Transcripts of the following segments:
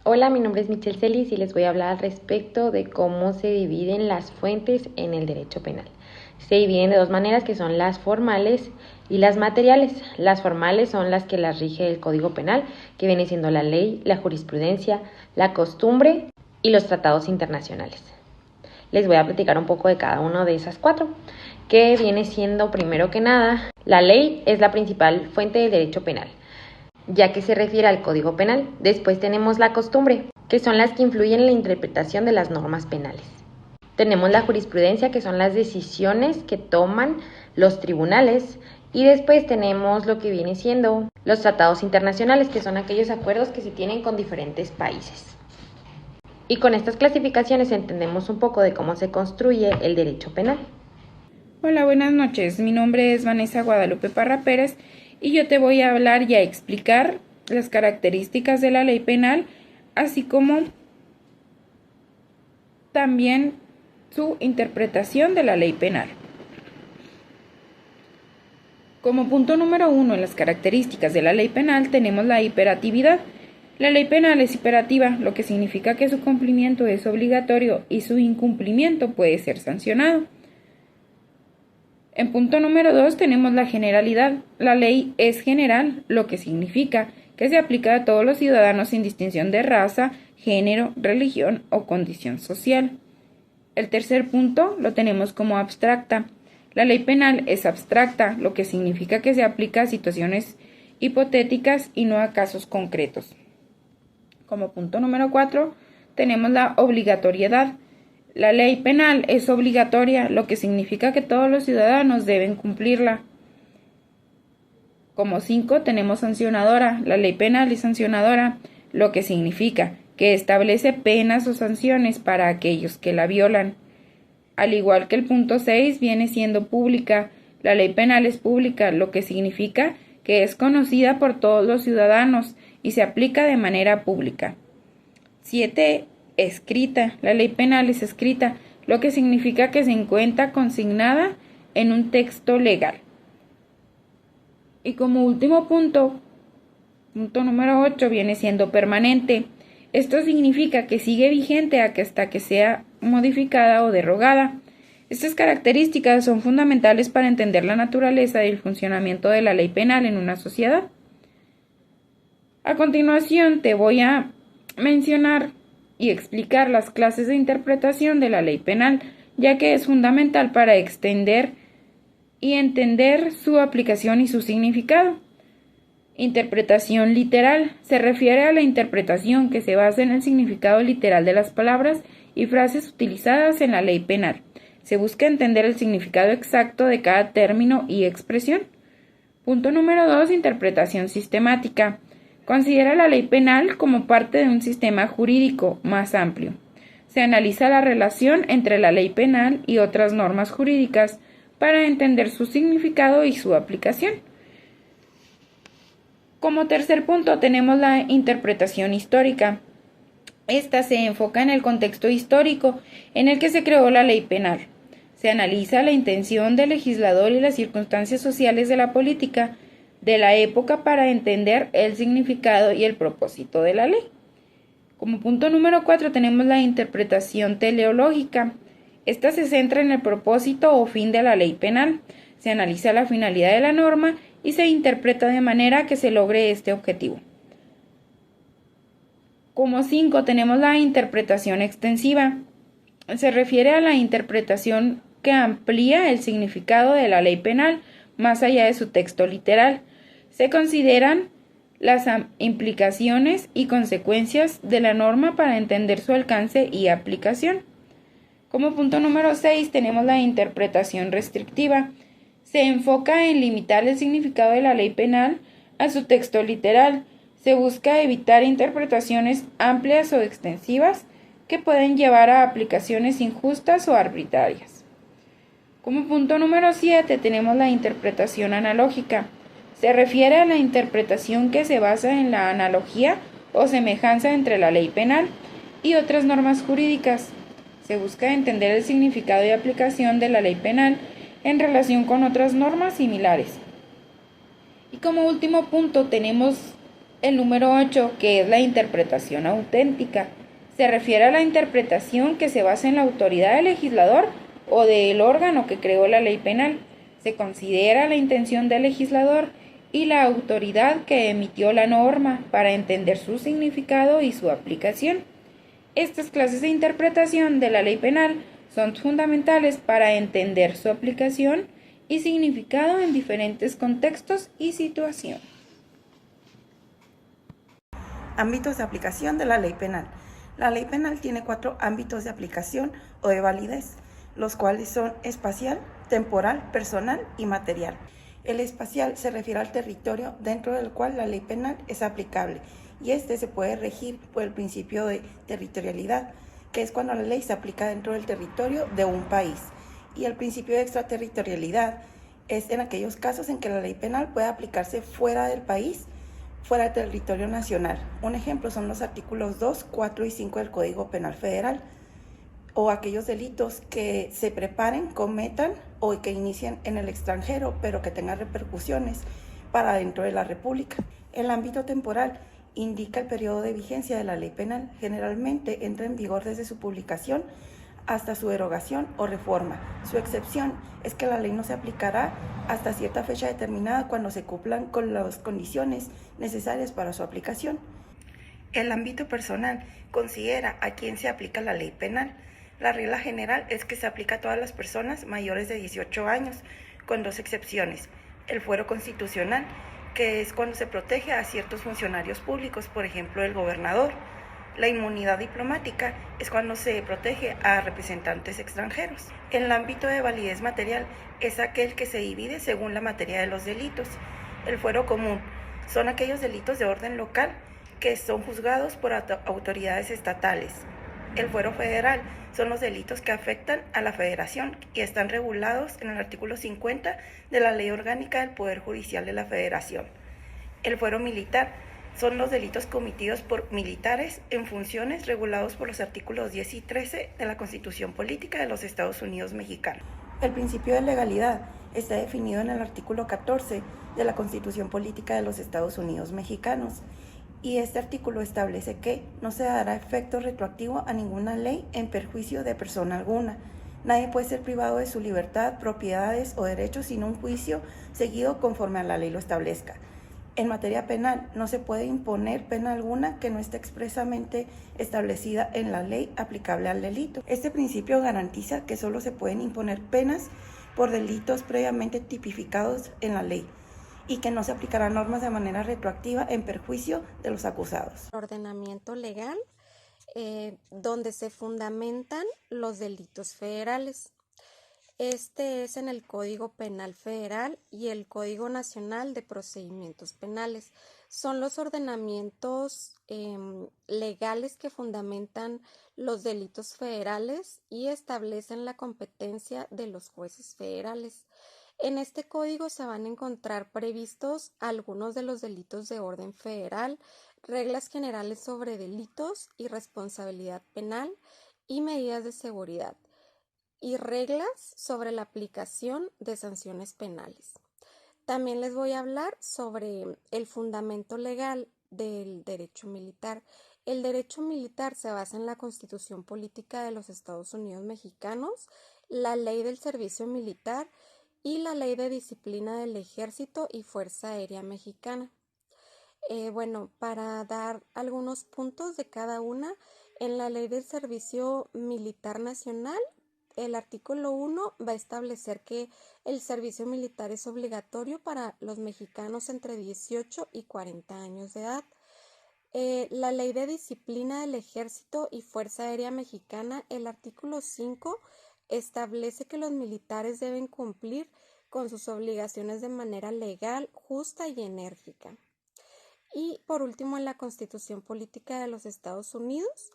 Hola, mi nombre es Michelle Celis y les voy a hablar al respecto de cómo se dividen las fuentes en el derecho penal. Se dividen de dos maneras, que son las formales y las materiales. Las formales son las que las rige el Código Penal, que viene siendo la ley, la jurisprudencia, la costumbre y los tratados internacionales. Les voy a platicar un poco de cada una de esas cuatro, que viene siendo, primero que nada, la ley es la principal fuente del derecho penal, ya que se refiere al Código Penal. Después tenemos la costumbre, que son las que influyen en la interpretación de las normas penales. Tenemos la jurisprudencia, que son las decisiones que toman los tribunales. Y después tenemos lo que viene siendo los tratados internacionales, que son aquellos acuerdos que se tienen con diferentes países. Y con estas clasificaciones entendemos un poco de cómo se construye el derecho penal. Hola, buenas noches. Mi nombre es Vanessa Guadalupe Parra Pérez y yo te voy a hablar y a explicar las características de la ley penal, así como también su interpretación de la ley penal. Como punto número 1 en las características de la ley penal tenemos la hiperatividad. La ley penal es hiperativa, lo que significa que su cumplimiento es obligatorio y su incumplimiento puede ser sancionado. En punto número 2 tenemos la generalidad. La ley es general, lo que significa que se aplica a todos los ciudadanos sin distinción de raza, género, religión o condición social. El tercer punto lo tenemos como abstracta. La ley penal es abstracta, lo que significa que se aplica a situaciones hipotéticas y no a casos concretos. Como punto número 4 tenemos la obligatoriedad. La ley penal es obligatoria, lo que significa que todos los ciudadanos deben cumplirla. Como 5 tenemos sancionadora. La ley penal es sancionadora, lo que significa que establece penas o sanciones para aquellos que la violan. Al igual que el punto 6 viene siendo pública. La ley penal es pública, lo que significa que es conocida por todos los ciudadanos y se aplica de manera pública. 7. Escrita. La ley penal es escrita, lo que significa que se encuentra consignada en un texto legal. Y como último punto número 8 viene siendo permanente. Esto significa que sigue vigente hasta que sea modificada o derogada. Estas características son fundamentales para entender la naturaleza y el funcionamiento de la ley penal en una sociedad. A continuación te voy a mencionar y explicar las clases de interpretación de la ley penal, ya que es fundamental para extender y entender su aplicación y su significado. Interpretación literal se refiere a la interpretación que se basa en el significado literal de las palabras y frases utilizadas en la ley penal. Se busca entender el significado exacto de cada término y expresión. Punto número 2. Interpretación sistemática. Considera la ley penal como parte de un sistema jurídico más amplio. Se analiza la relación entre la ley penal y otras normas jurídicas para entender su significado y su aplicación. Como tercer punto tenemos la interpretación histórica. Esta se enfoca en el contexto histórico en el que se creó la ley penal. Se analiza la intención del legislador y las circunstancias sociales de la política de la época para entender el significado y el propósito de la ley. Como punto número 4 tenemos la interpretación teleológica. Esta se centra en el propósito o fin de la ley penal. Se analiza la finalidad de la norma y se interpreta de manera que se logre este objetivo. Como 5 tenemos la interpretación extensiva. Se refiere a la interpretación que amplía el significado de la ley penal más allá de su texto literal. Se consideran las implicaciones y consecuencias de la norma para entender su alcance y aplicación. Como punto número 6 tenemos la interpretación restrictiva. Se enfoca en limitar el significado de la ley penal a su texto literal. Se busca evitar interpretaciones amplias o extensivas que pueden llevar a aplicaciones injustas o arbitrarias. Como punto número 7 tenemos la interpretación analógica. Se refiere a la interpretación que se basa en la analogía o semejanza entre la ley penal y otras normas jurídicas. Se busca entender el significado y aplicación de la ley penal en relación con otras normas similares. Y como último punto tenemos El número 8, que es la interpretación auténtica, se refiere a la interpretación que se basa en la autoridad del legislador o del órgano que creó la ley penal. Se considera la intención del legislador y la autoridad que emitió la norma para entender su significado y su aplicación. Estas clases de interpretación de la ley penal son fundamentales para entender su aplicación y significado en diferentes contextos y situaciones. Ámbitos de aplicación de la ley penal. La ley penal tiene 4 ámbitos de aplicación o de validez, los cuales son espacial, temporal, personal y material. El espacial se refiere al territorio dentro del cual la ley penal es aplicable y este se puede regir por el principio de territorialidad, que es cuando la ley se aplica dentro del territorio de un país. Y el principio de extraterritorialidad es en aquellos casos en que la ley penal puede aplicarse fuera del país, fuera del territorio nacional. Un ejemplo son los artículos 2, 4 y 5 del Código Penal Federal, o aquellos delitos que se preparen, cometan o que inicien en el extranjero, pero que tengan repercusiones para dentro de la República. El ámbito temporal indica el periodo de vigencia de la ley penal. Generalmente entra en vigor desde su publicación hasta su derogación o reforma. Su excepción es que la ley no se aplicará hasta cierta fecha determinada cuando se cumplan con las condiciones necesarias para su aplicación. El ámbito personal considera a quién se aplica la ley penal. La regla general es que se aplica a todas las personas mayores de 18 años, con 2 excepciones. El fuero constitucional, que es cuando se protege a ciertos funcionarios públicos, por ejemplo, el gobernador. La inmunidad diplomática es cuando se protege a representantes extranjeros. El ámbito de validez material es aquel que se divide según la materia de los delitos. El fuero común son aquellos delitos de orden local que son juzgados por autoridades estatales. El fuero federal son los delitos que afectan a la federación y están regulados en el artículo 50 de la Ley Orgánica del Poder Judicial de la Federación. El fuero militar son los delitos cometidos por militares en funciones regulados por los artículos 10 y 13 de la Constitución Política de los Estados Unidos Mexicanos. El principio de legalidad está definido en el artículo 14 de la Constitución Política de los Estados Unidos Mexicanos. Y este artículo establece que no se dará efecto retroactivo a ninguna ley en perjuicio de persona alguna. Nadie puede ser privado de su libertad, propiedades o derechos sin un juicio seguido conforme a la ley lo establezca. En materia penal, no se puede imponer pena alguna que no esté expresamente establecida en la ley aplicable al delito. Este principio garantiza que solo se pueden imponer penas por delitos previamente tipificados en la ley y que no se aplicarán normas de manera retroactiva en perjuicio de los acusados. Ordenamiento legal, donde se fundamentan los delitos federales. Este es en el Código Penal Federal y el Código Nacional de Procedimientos Penales. Son los ordenamientos legales que fundamentan los delitos federales y establecen la competencia de los jueces federales. En este código se van a encontrar previstos algunos de los delitos de orden federal, reglas generales sobre delitos y responsabilidad penal y medidas de seguridad, y reglas sobre la aplicación de sanciones penales. También les voy a hablar sobre el fundamento legal del derecho militar. El derecho militar se basa en la Constitución Política de los Estados Unidos Mexicanos, la Ley del Servicio Militar y la Ley de Disciplina del Ejército y Fuerza Aérea Mexicana. Para dar algunos puntos de cada una, en la Ley del Servicio Militar Nacional, el artículo 1 va a establecer que el servicio militar es obligatorio para los mexicanos entre 18 y 40 años de edad. La Ley de Disciplina del Ejército y Fuerza Aérea Mexicana, el artículo 5, establece que los militares deben cumplir con sus obligaciones de manera legal, justa y enérgica. Y por último, en la Constitución Política de los Estados Unidos,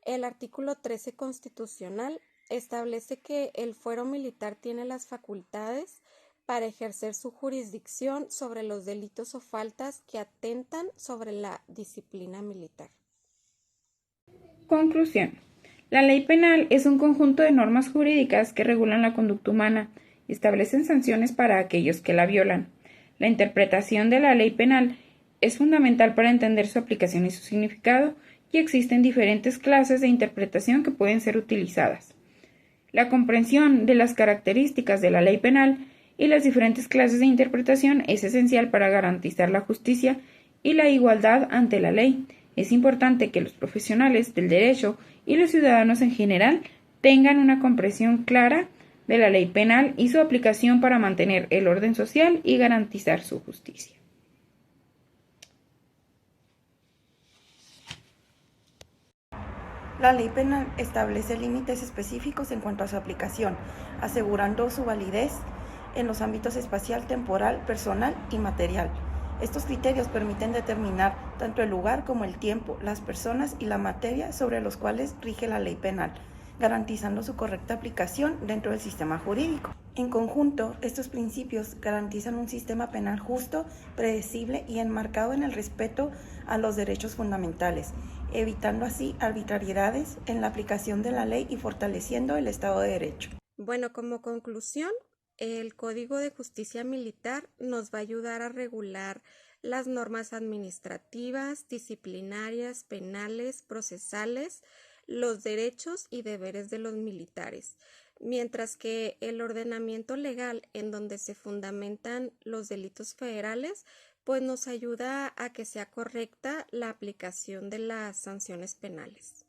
el artículo 13 constitucional establece que el fuero militar tiene las facultades para ejercer su jurisdicción sobre los delitos o faltas que atentan sobre la disciplina militar. Conclusión. La ley penal es un conjunto de normas jurídicas que regulan la conducta humana y establecen sanciones para aquellos que la violan. La interpretación de la ley penal Es fundamental para entender su aplicación y su significado, y existen diferentes clases de interpretación que pueden ser utilizadas. La comprensión de las características de la ley penal y las diferentes clases de interpretación es esencial para garantizar la justicia y la igualdad ante la ley. Es importante que los profesionales del derecho y los ciudadanos en general tengan una comprensión clara de la ley penal y su aplicación para mantener el orden social y garantizar su justicia. La ley penal establece límites específicos en cuanto a su aplicación, asegurando su validez en los ámbitos espacial, temporal, personal y material. Estos criterios permiten determinar tanto el lugar como el tiempo, las personas y la materia sobre los cuales rige la ley penal, garantizando su correcta aplicación dentro del sistema jurídico. En conjunto, estos principios garantizan un sistema penal justo, predecible y enmarcado en el respeto a los derechos fundamentales, evitando así arbitrariedades en la aplicación de la ley y fortaleciendo el Estado de Derecho. Bueno, como conclusión, el Código de Justicia Militar nos va a ayudar a regular las normas administrativas, disciplinarias, penales, procesales, los derechos y deberes de los militares, mientras que el ordenamiento legal en donde se fundamentan los delitos federales, pues nos ayuda a que sea correcta la aplicación de las sanciones penales.